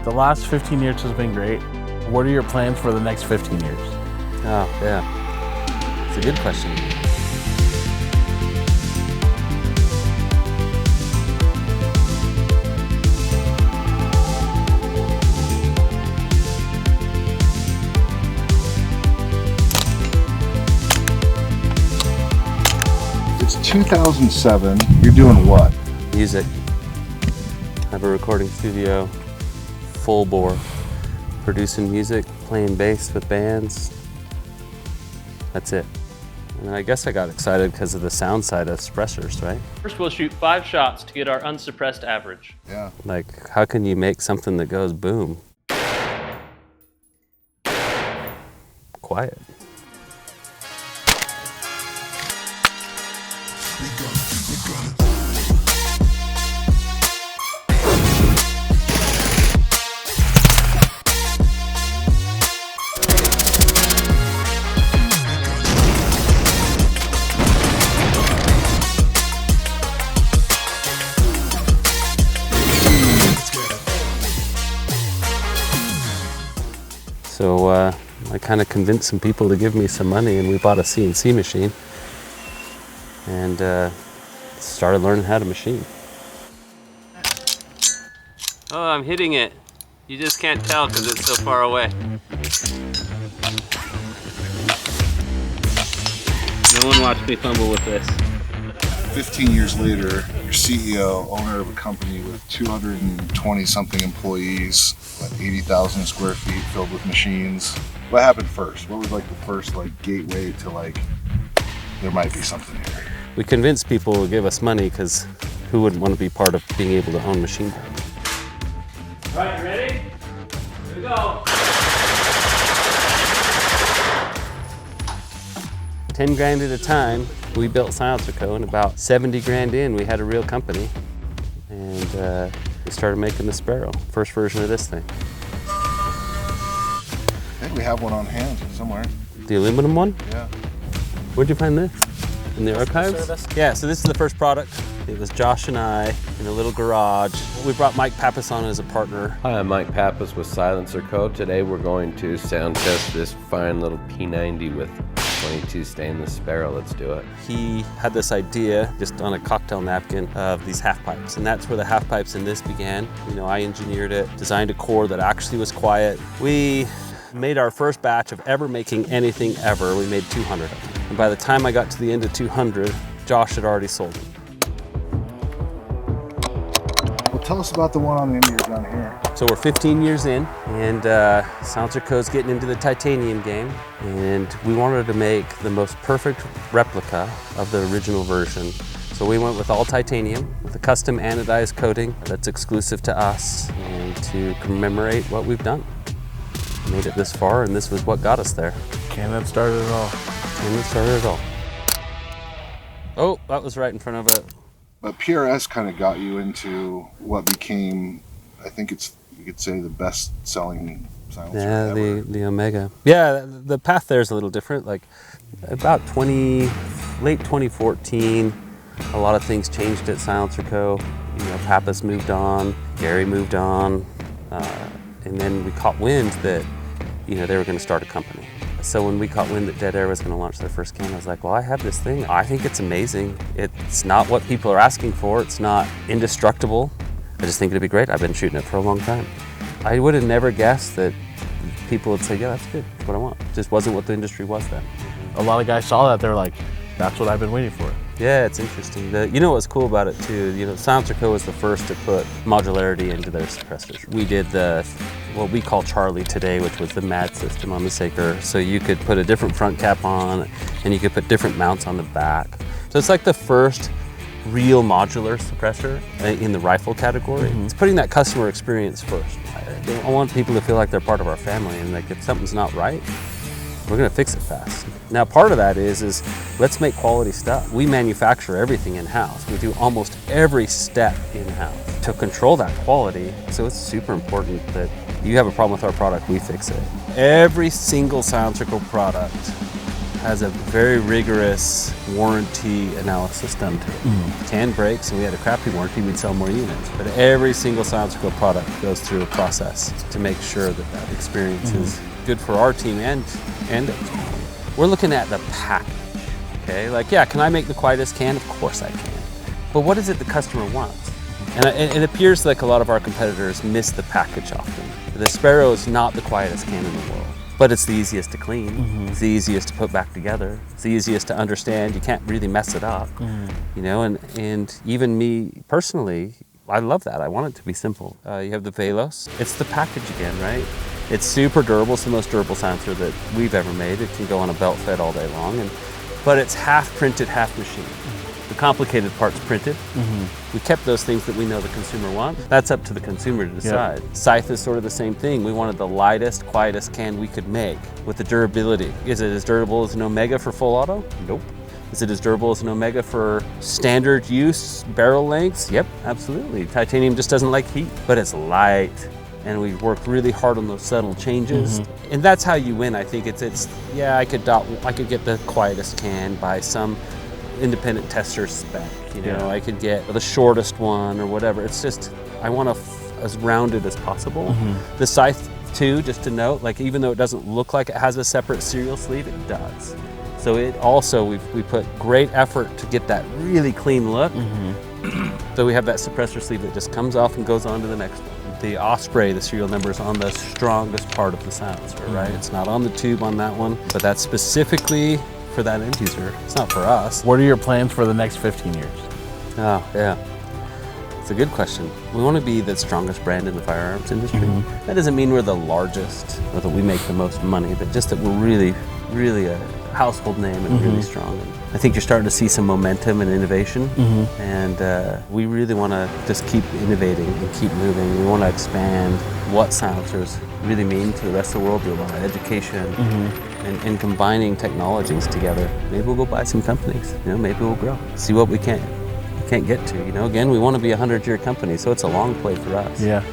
The last 15 years has been great. What are your plans for the next 15 years? Oh, yeah. It's a good question. It's 2007. You're doing what? Music. I have a recording studio, full bore, producing music, playing bass with bands. That's it. And I guess I got excited because of the sound side of suppressors, right? First, we'll shoot 5 shots to get our unsuppressed average. Yeah. Like, how can you make something that goes boom? Quiet. So I kind of convinced some people to give me some money, and we bought a CNC machine and started learning how to machine. Oh, I'm hitting it. You just can't tell because it's so far away. No one watched me fumble with this. 15 years later, you're CEO, owner of a company with 220 something employees, 80,000 square feet filled with machines. What happened first? What was like the first gateway to there might be something here? We convinced people to give us money because who wouldn't want to be part of being able to own machine? All right, you ready? Here we go. 10 grand at a time, we built SilencerCo, and about 70 grand in, we had a real company. And we started making the Sparrow, first version of this thing. I think we have one on hand somewhere. The aluminum one? Yeah. Where'd you find this? In the archives? Yeah, so this is the first product. It was Josh and I in a little garage. We brought Mike Pappas on as a partner. Hi, I'm Mike Pappas with SilencerCo. Today we're going to sound test this fine little P90 with 22 stainless Sparrow. Let's do it. He had this idea just on a cocktail napkin of these half pipes, and that's where the half pipes in this began. You know, I engineered it, designed a core that actually was quiet. We made our first batch of ever making anything ever. We made 200 of them. And by the time I got to the end of 200, Josh had already sold them. Well, tell us about the one on the end of your gun here. So we're 15 years in, and SilencerCo's getting into the titanium game, and we wanted to make the most perfect replica of the original version. So we went with all titanium, with a custom anodized coating that's exclusive to us, and to commemorate what we've done. Made it this far, and this was what got us there. Can't that start it all? And it started it all. Oh, that was right in front of it. But PRS kind of got you into what became, I think you could say, the best-selling silencer ever. The Omega. Yeah, the path there is a little different. Like about late 2014, a lot of things changed at SilencerCo. You know, Pappas moved on, Gary moved on, and then we caught wind that they were going to start a company. So when we caught wind that Dead Air was going to launch their first can, I was like, well, I have this thing. I think it's amazing. It's not what people are asking for. It's not indestructible. I just think it'd be great. I've been shooting it for a long time. I would have never guessed that people would say, yeah, that's good. That's what I want. It just wasn't what the industry was then. A lot of guys saw that. They're like, that's what I've been waiting for. Yeah, it's interesting. You know what's cool about it too? SilencerCo was the first to put modularity into their suppressors. We did what we call Charlie today, which was the MAD system on the Saker. So you could put a different front cap on, and you could put different mounts on the back. So it's like the first real modular suppressor in the rifle category. It's putting that customer experience first. I want people to feel like they're part of our family, and like if something's not right, we're gonna fix it fast. Now part of that is let's make quality stuff. We manufacture everything in-house. We do almost every step in-house to control that quality. So it's super important that you have a problem with our product, we fix it. Every single SilencerCo product has a very rigorous warranty analysis done to it. Can breaks and we had a crappy warranty, we'd sell more units. But every single SilencerCo product goes through a process to make sure that that experience is good for our team and we're looking at the package. Okay, like, yeah, can I make the quietest can? Of course I can. But what is it the customer wants? And it appears like a lot of our competitors miss the package often. The Sparrow is not the quietest can in the world, but it's the easiest to clean. It's the easiest to put back together. It's the easiest to understand. You can't really mess it up, you know, and even me personally, I love that. I want it to be simple. You have the Velos. It's the package again, right? It's super durable. It's the most durable silencer that we've ever made. It can go on a belt fed all day long, but it's half printed, half machined. The complicated part's printed. We kept those things that we know the consumer wants. That's up to the consumer to decide. Scythe is sort of the same thing. We wanted the lightest, quietest can we could make with the durability. Is it as durable as an Omega for full auto? Nope. Is it as durable as an Omega for standard use barrel lengths? Yep, absolutely. Titanium just doesn't like heat, but it's light. And we worked really hard on those subtle changes. And that's how you win. I think it's yeah, I could get the quietest can by some independent tester spec, you know, I could get the shortest one or whatever. It's just, I want as rounded as possible. The Scythe too, just to note, like even though it doesn't look like it has a separate serial sleeve, it does. So it also, we put great effort to get that really clean look. So we have that suppressor sleeve that just comes off and goes on to the next one. The Osprey, the serial number is on the strongest part of the silencer, right? It's not on the tube on that one, but that's specifically for that end user. It's not for us. What are your plans for the next 15 years? Oh, yeah. It's a good question. We want to be the strongest brand in the firearms industry. That doesn't mean we're the largest or that we make the most money, but just that we're really, really a household name and really strong. And I think you're starting to see some momentum and innovation, and we really want to just keep innovating and keep moving. We want to expand what silencers really mean to the rest of the world, do a lot of education, and combining technologies together. Maybe we'll go buy some companies, you know, maybe we'll grow, see what we can't get to, you know. Again, we want to be a 100-year company, so it's a long play for us. Yeah.